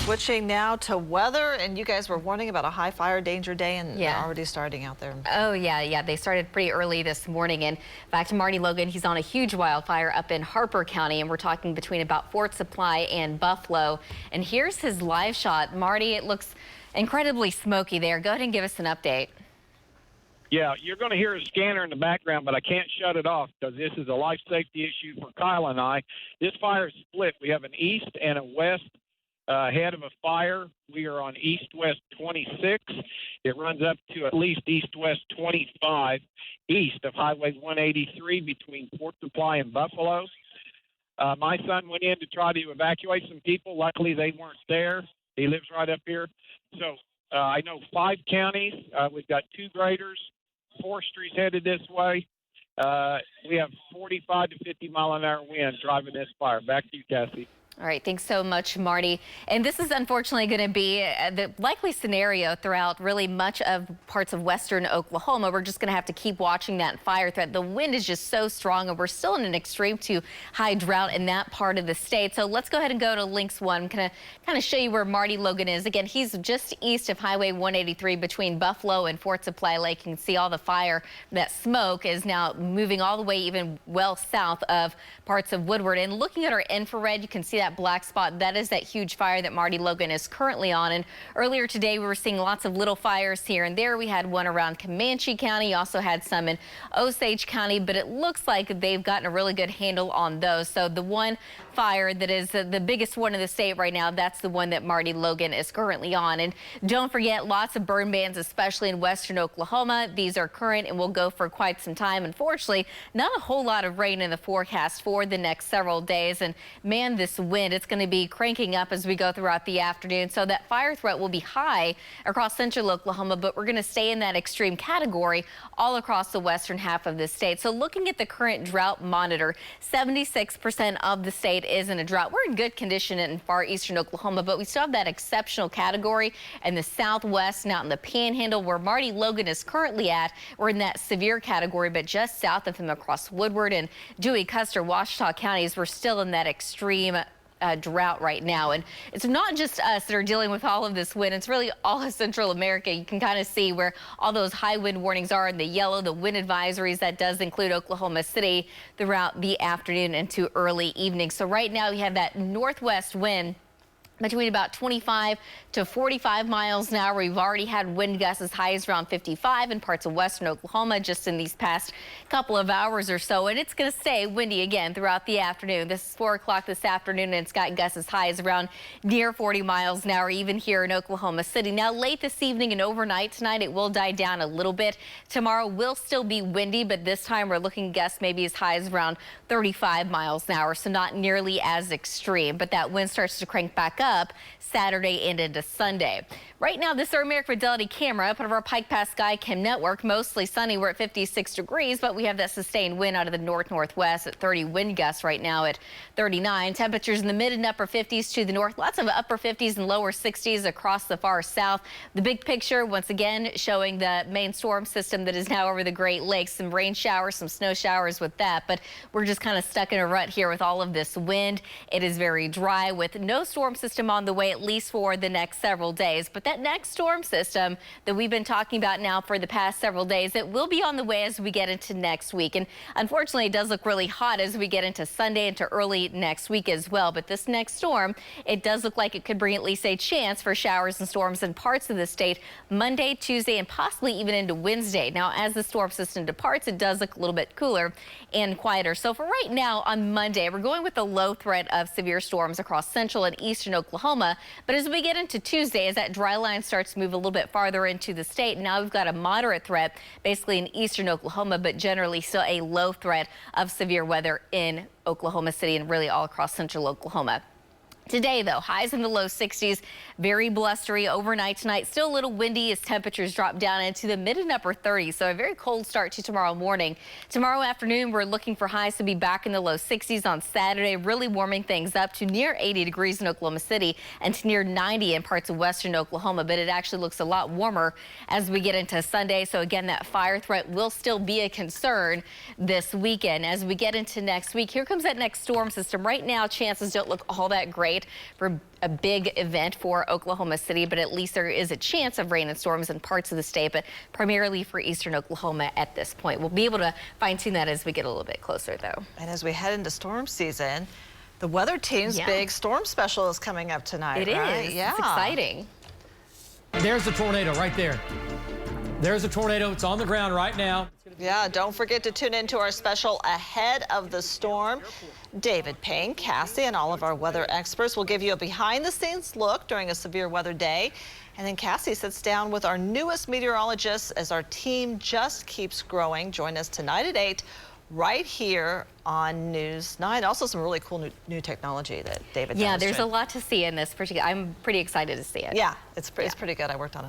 Switching now to weather, and you guys were warning about a high fire danger day, and they're already starting out there. Oh, yeah. They started pretty early this morning. And back to Marty Logan, he's on a huge wildfire up in Harper County, and we're talking between about Fort Supply and Buffalo. And here's his live shot. Marty, it looks incredibly smoky there. Go ahead and give us an update. Yeah, you're going to hear a scanner in the background, but I can't shut it off because this is a life safety issue for Kyle and I. This fire is split. We have an east and a west head of a fire. We are on east-west 26. It runs up to at least east-west 25 east of Highway 183 between Fort Supply and Buffalo. My son went in to try to evacuate some people. Luckily, they weren't there. He lives right up here. So I know 5 counties. We've got 2 graders. Forestry's headed this way. We have 45 to 50 mile an hour wind driving this fire. Back to you, Cassie. All right, thanks so much, Marty. And this is unfortunately going to be the likely scenario throughout really much of parts of western Oklahoma. We're just going to have to keep watching that fire threat. The wind is just so strong, and we're still in an extreme to high drought in that part of the state. So let's go ahead and go to Links 1. I'm going to kind of show you where Marty Logan is. Again, he's just east of Highway 183 between Buffalo and Fort Supply Lake. You can see all the fire. That smoke is now moving all the way even well south of parts of Woodward. And looking at our infrared, you can see that black spot. That is that huge fire that Marty Logan is currently on. And earlier today, we were seeing lots of little fires here and there. We had one around Comanche County, also had some in Osage County, but it looks like they've gotten a really good handle on those. So the one fire that is the biggest one in the state right now, that's the one that Marty Logan is currently on. And don't forget, lots of burn bans, especially in western Oklahoma. These are current and will go for quite some time. Unfortunately, not a whole lot of rain in the forecast for the next several days. And man, this wind, it's going to be cranking up as we go throughout the afternoon. So that fire threat will be high across central Oklahoma, but we're going to stay in that extreme category all across the western half of the state. So looking at the current drought monitor, 76% of the state is in a drought. We're in good condition in far eastern Oklahoma, but we still have that exceptional category in the southwest and out in the panhandle where Marty Logan is currently at. We're in that severe category, but just south of him across Woodward and Dewey, Custer, Ouachita counties, we're still in that extreme drought right now. And it's not just us that are dealing with all of this wind. It's really all of Central America. You can kind of see where all those high wind warnings are in the yellow, the wind advisories. That does include Oklahoma City throughout the afternoon into early evening. So right now we have that northwest wind between about 25 to 45 miles an hour. We've already had wind gusts as high as around 55 in parts of western Oklahoma just in these past couple of hours or so. And it's going to stay windy again throughout the afternoon. This is 4 o'clock this afternoon, and it's got gusts as high as around near 40 miles an hour, even here in Oklahoma City. Now, late this evening and overnight tonight, it will die down a little bit. Tomorrow will still be windy, but this time we're looking gusts maybe as high as around 35 miles an hour, so not nearly as extreme. But that wind starts to crank back up Saturday and into Sunday. Right now, this is our American Fidelity camera, part of our Pike Pass Skycam network. Mostly sunny. We're at 56 degrees, but we have that sustained wind out of the north-northwest at 30 wind gusts right now at 39. Temperatures in the mid and upper 50s to the north. Lots of upper 50s and lower 60s across the far south. The big picture, once again, showing the main storm system that is now over the Great Lakes. Some rain showers, some snow showers with that, but we're just kind of stuck in a rut here with all of this wind. It is very dry with no storm system on the way, at least for the next several days. But that next storm system that we've been talking about now for the past several days, it will be on the way as we get into next week. And unfortunately, it does look really hot as we get into Sunday into early next week as well. But this next storm, it does look like it could bring at least a chance for showers and storms in parts of the state Monday, Tuesday, and possibly even into Wednesday. Now, as the storm system departs, it does look a little bit cooler and quieter. So for right now on Monday, we're going with a low threat of severe storms across central and eastern Oklahoma. But as we get into Tuesday, as that dry line starts to move a little bit farther into the state, now we've got a moderate threat basically in eastern Oklahoma, but generally still a low threat of severe weather in Oklahoma City and really all across central Oklahoma. Today, though, highs in the low 60s, very blustery overnight tonight. Still a little windy as temperatures drop down into the mid and upper 30s. So a very cold start to tomorrow morning. Tomorrow afternoon, we're looking for highs to be back in the low 60s on Saturday, really warming things up to near 80 degrees in Oklahoma City and to near 90 in parts of western Oklahoma. But it actually looks a lot warmer as we get into Sunday. So again, that fire threat will still be a concern this weekend. As we get into next week, here comes that next storm system. Right now, chances don't look all that great. great for a big event for Oklahoma City, but at least there is a chance of rain and storms in parts of the state, but primarily for eastern Oklahoma at this point. We'll be able to fine-tune that as we get a little bit closer, though. And as we head into storm season, the weather team's big storm special is coming up tonight. It right? is. Yeah. It's exciting. There's the tornado right there. There's a tornado. It's on the ground right now. Yeah, don't forget to tune into our special ahead of the storm. David Payne, Cassie, and all of our weather experts will give you a behind-the-scenes look during a severe weather day. And then Cassie sits down with our newest meteorologists as our team just keeps growing. Join us tonight at 8 right here on News 9. Also some really cool new technology that David Yeah, there's demonstrated. a lot to see in this particular. I'm pretty excited to see it. Yeah, it's pretty good. I worked on it.